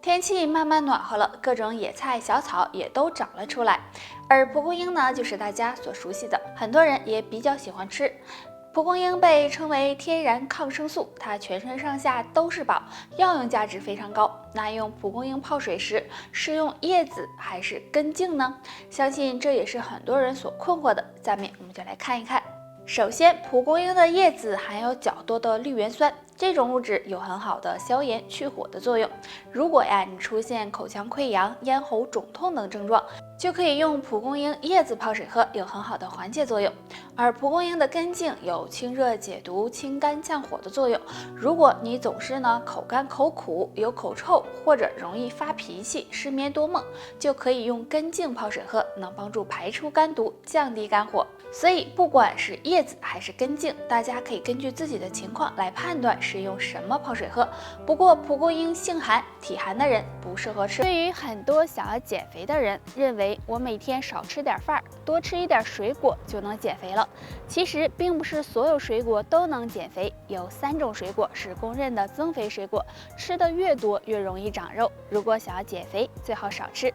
天气慢慢暖和了，各种野菜、小草也都长了出来。而蒲公英呢，就是大家所熟悉的，很多人也比较喜欢吃。蒲公英被称为天然抗生素，它全身上下都是宝，药用价值非常高。那用蒲公英泡水时，是用叶子还是根茎呢？相信这也是很多人所困惑的。下面我们就来看一看。首先，蒲公英的叶子含有较多的绿原酸，这种物质有很好的消炎去火的作用。如果你出现口腔溃疡、咽喉肿痛等症状，就可以用蒲公英叶子泡水喝，有很好的缓解作用。而蒲公英的根茎有清热解毒、清肝降火的作用。如果你总是口干口苦、有口臭，或者容易发脾气、失眠多梦，就可以用根茎泡水喝，能帮助排出肝毒，降低肝火。所以不管是叶子还是根茎，大家可以根据自己的情况来判断是用什么泡水喝。不过蒲公英性寒，体寒的人不适合吃。对于很多想要减肥的人，认为我每天少吃点饭，多吃一点水果就能减肥了。其实并不是所有水果都能减肥，有3种水果是公认的增肥水果，吃的越多越容易长肉。如果想要减肥，最好少吃。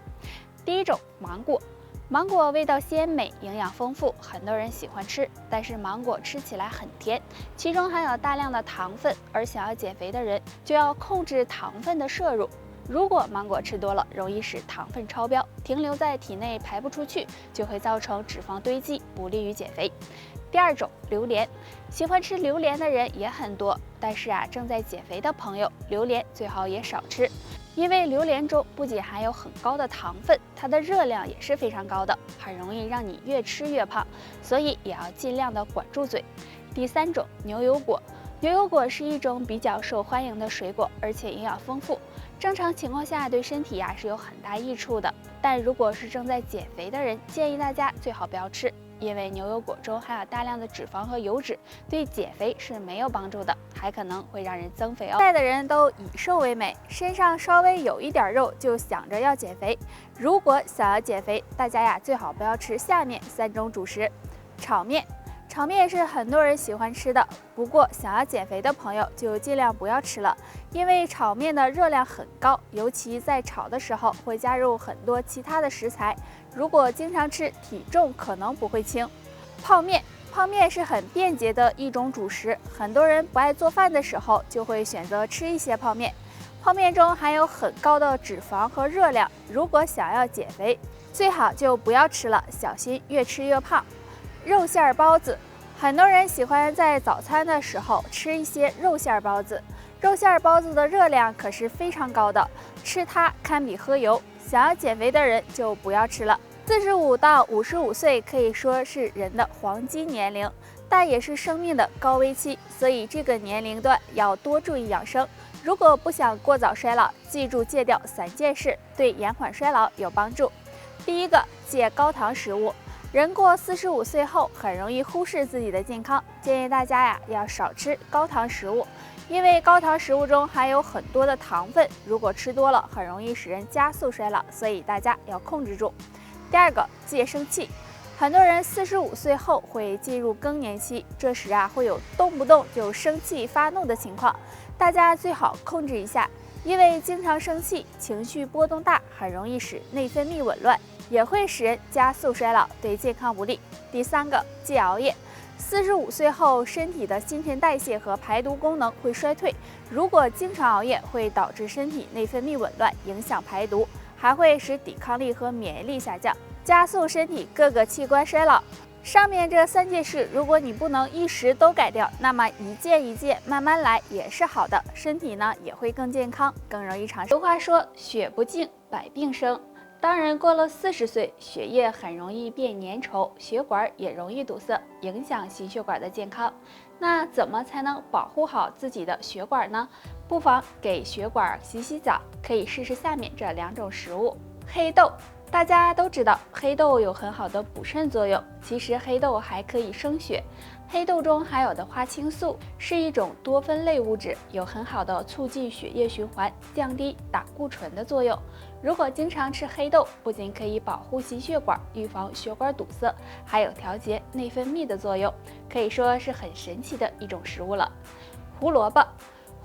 第一种，芒果。芒果味道鲜美，营养丰富，很多人喜欢吃。但是芒果吃起来很甜，其中含有大量的糖分，而想要减肥的人就要控制糖分的摄入。如果芒果吃多了，容易使糖分超标，停留在体内排不出去，就会造成脂肪堆积，不利于减肥。第二种，榴莲。喜欢吃榴莲的人也很多，但是正在减肥的朋友，榴莲最好也少吃。因为榴莲中不仅含有很高的糖分，它的热量也是非常高的，很容易让你越吃越胖，所以也要尽量的管住嘴。第三种，牛油果。牛油果是一种比较受欢迎的水果，而且营养丰富，正常情况下对身体是有很大益处的。但如果是正在减肥的人，建议大家最好不要吃，因为牛油果中含有大量的脂肪和油脂，对减肥是没有帮助的，还可能会让人增肥哦。现在的人都以瘦为美，身上稍微有一点肉就想着要减肥。如果想要减肥，大家最好不要吃下面3种主食。炒面。炒面是很多人喜欢吃的，不过想要减肥的朋友就尽量不要吃了，因为炒面的热量很高，尤其在炒的时候会加入很多其他的食材，如果经常吃，体重可能不会轻。泡面。泡面是很便捷的一种主食，很多人不爱做饭的时候就会选择吃一些泡面。泡面中含有很高的脂肪和热量，如果想要减肥，最好就不要吃了，小心越吃越胖。肉馅包子。很多人喜欢在早餐的时候吃一些肉馅包子，肉馅包子的热量可是非常高的，吃它堪比喝油，想要减肥的人就不要吃了。45到55岁可以说是人的黄金年龄，但也是生命的高危期，所以这个年龄段要多注意养生。如果不想过早衰老，记住戒掉3件事，对延缓衰老有帮助。第一个，戒高糖食物。人过45岁后，很容易忽视自己的健康，建议大家要少吃高糖食物，因为高糖食物中含有很多的糖分，如果吃多了，很容易使人加速衰老，所以大家要控制住。第二个，戒生气。很多人45岁后会进入更年期，这时会有动不动就生气发怒的情况，大家最好控制一下，因为经常生气，情绪波动大，很容易使内分泌紊乱，也会使人加速衰老，对健康不利。第三个，戒熬夜。45岁后，身体的新陈代谢和排毒功能会衰退，如果经常熬夜，会导致身体内分泌紊乱，影响排毒，还会使抵抗力和免疫力下降，加速身体各个器官衰老。上面这3件事，如果你不能一时都改掉，那么一件一件慢慢来也是好的，身体也会更健康，更容易长寿。俗话说，血不净，百病生。当人过了40岁，血液很容易变粘稠，血管也容易堵塞，影响心血管的健康。那怎么才能保护好自己的血管呢？不妨给血管洗洗澡，可以试试下面这2种食物。黑豆。大家都知道黑豆有很好的补肾作用，其实黑豆还可以生血。黑豆中含有的花青素是一种多酚类物质，有很好的促进血液循环、降低胆固醇的作用。如果经常吃黑豆，不仅可以保护心血管、预防血管堵塞，还有调节内分泌的作用，可以说是很神奇的一种食物了。胡萝卜。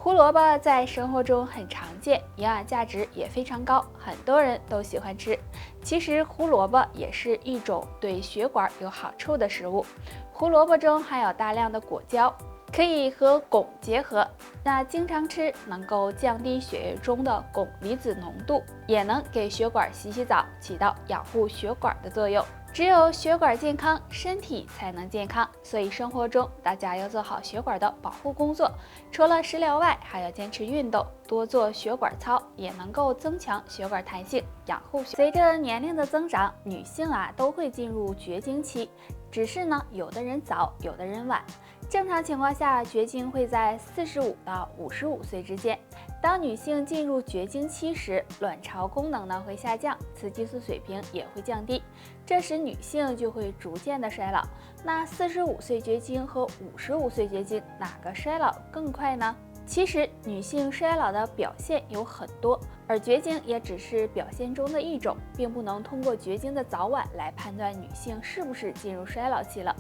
胡萝卜在生活中很常见，营养价值也非常高，很多人都喜欢吃。其实胡萝卜也是一种对血管有好处的食物，胡萝卜中含有大量的果胶，可以和汞结合，那经常吃能够降低血液中的汞离子浓度，也能给血管洗洗澡，起到养护血管的作用。只有血管健康，身体才能健康，所以生活中大家要做好血管的保护工作。除了食疗外，还要坚持运动，多做血管操，也能够增强血管弹性，养护血。随着年龄的增长，女性都会进入绝经期，只是呢，有的人早，有的人晚。正常情况下，绝经会在45到55岁之间。当女性进入绝经期时，卵巢功能呢会下降，雌激素水平也会降低，这时女性就会逐渐的衰老。那45岁绝经和55岁绝经，哪个衰老更快呢？其实女性衰老的表现有很多，而绝经也只是表现中的一种，并不能通过绝经的早晚来判断女性是不是进入衰老期了。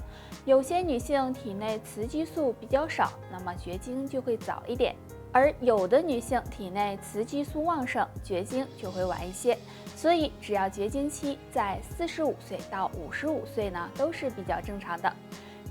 有些女性体内雌激素比较少，那么绝经就会早一点，而有的女性体内雌激素旺盛，绝经就会晚一些。所以只要绝经期在45岁到55岁呢，都是比较正常的。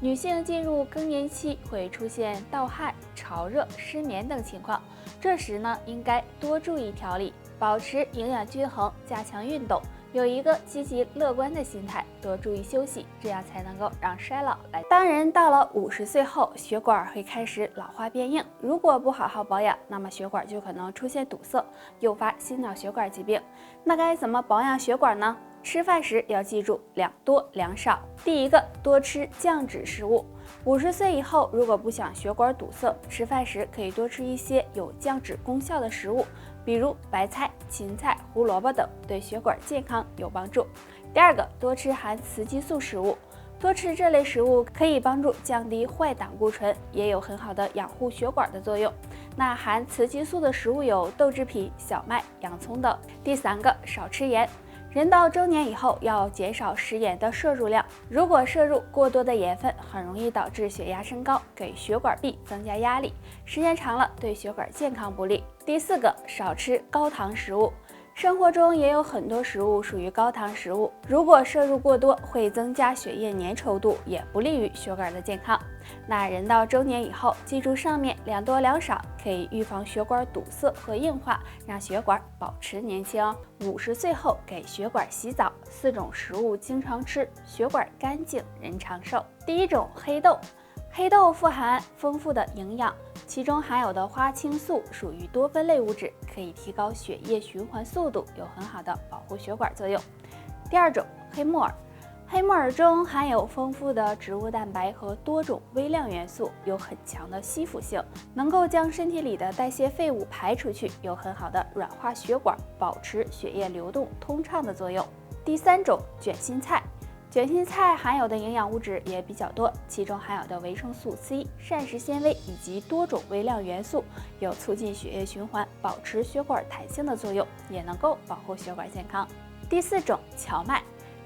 女性进入更年期会出现盗汗、潮热、失眠等情况，这时呢，应该多注意调理，保持营养均衡，加强运动，有一个积极乐观的心态，多注意休息，这样才能够让衰老来。当人到了50岁后，血管会开始老化变硬，如果不好好保养，那么血管就可能出现堵塞，诱发心脑血管疾病。那该怎么保养血管呢？吃饭时要记住两多两少。第一个，多吃降脂食物。50岁以后，如果不想血管堵塞，吃饭时可以多吃一些有降脂功效的食物，比如白菜、芹菜、胡萝卜等，对血管健康有帮助。第二个，多吃含雌激素食物。多吃这类食物可以帮助降低坏胆固醇，也有很好的养护血管的作用。那含雌激素的食物有豆制品、小麦、洋葱等。第三个，少吃盐。人到中年以后要减少食盐的摄入量，如果摄入过多的盐分，很容易导致血压升高，给血管壁增加压力，时间长了对血管健康不利。第四个，少吃高糖食物。生活中也有很多食物属于高糖食物，如果摄入过多，会增加血液粘稠度，也不利于血管的健康。那人到中年以后，记住上面两多两少，可以预防血管堵塞和硬化，让血管保持年轻哦。50岁后给血管洗澡，4种食物经常吃，血管干净，人长寿。第一种，黑豆。黑豆富含丰富的营养，其中含有的花青素属于多酚类物质，可以提高血液循环速度，有很好的保护血管作用。第二种，黑木耳。黑木耳中含有丰富的植物蛋白和多种微量元素，有很强的吸附性，能够将身体里的代谢废物排出去，有很好的软化血管、保持血液流动通畅的作用。第三种，卷心菜。卷心菜含有的营养物质也比较多，其中含有的维生素 C、膳食纤维以及多种微量元素，有促进血液循环、保持血管弹性的作用，也能够保护血管健康。第四种，荞麦。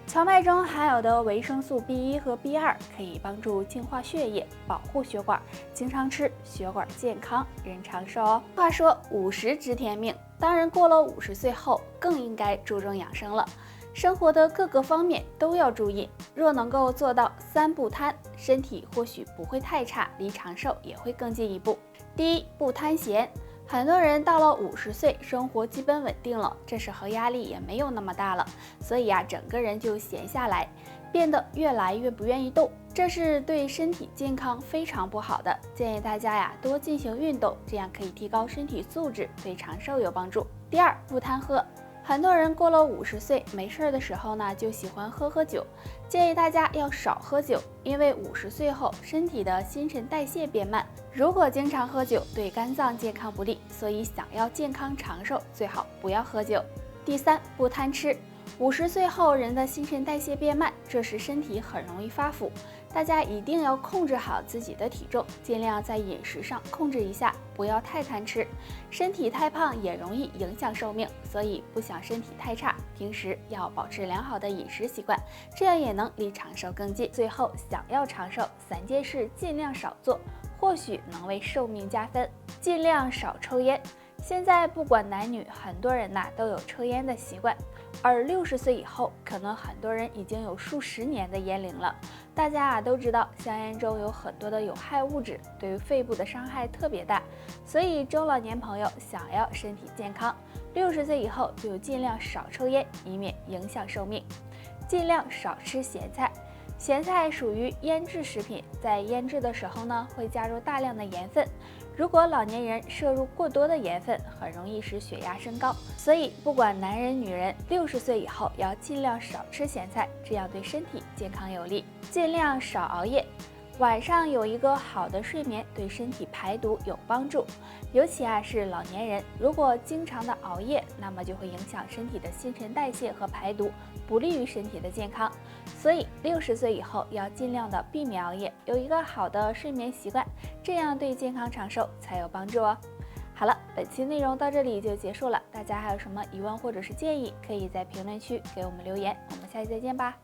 荞麦中含有的维生素 B1 和 B2可以帮助净化血液，保护血管，经常吃，血管健康，人长寿哦。话说50知天命，当然过了50岁后，更应该注重养生了。生活的各个方面都要注意，若能够做到3不贪，身体或许不会太差，离长寿也会更进一步。第一，不贪闲。很多人到了50岁，生活基本稳定了，这时候压力也没有那么大了，所以整个人就闲下来，变得越来越不愿意动，这是对身体健康非常不好的。建议大家多进行运动，这样可以提高身体素质，对长寿有帮助。第二，不贪喝。很多人过了50岁，没事的时候呢，就喜欢喝酒。建议大家要少喝酒，因为50岁后身体的新陈代谢变慢，如果经常喝酒，对肝脏健康不利，所以想要健康长寿，最好不要喝酒。第三，不贪吃。50岁后，人的新陈代谢变慢，这时身体很容易发福。大家一定要控制好自己的体重，尽量在饮食上控制一下，不要太贪吃。身体太胖也容易影响寿命，所以不想身体太差，平时要保持良好的饮食习惯，这样也能离长寿更近。最后，想要长寿，3件事尽量少做，或许能为寿命加分。尽量少抽烟。现在不管男女，很多人都有抽烟的习惯，而60岁以后，可能很多人已经有数十年的烟龄了。大家都知道，香烟中有很多的有害物质，对于肺部的伤害特别大，所以中老年朋友想要身体健康，60岁以后就尽量少抽烟，以免影响寿命。尽量少吃咸菜。咸菜属于腌制食品，在腌制的时候会加入大量的盐分。如果老年人摄入过多的盐分，很容易使血压升高。所以，不管男人女人，60岁以后要尽量少吃咸菜，这样对身体健康有利。尽量少熬夜。晚上有一个好的睡眠对身体排毒有帮助，尤其是老年人，如果经常的熬夜，那么就会影响身体的新陈代谢和排毒，不利于身体的健康。所以60岁以后要尽量的避免熬夜，有一个好的睡眠习惯，这样对健康长寿才有帮助哦。好了，本期内容到这里就结束了，大家还有什么疑问或者是建议，可以在评论区给我们留言，我们下期再见吧。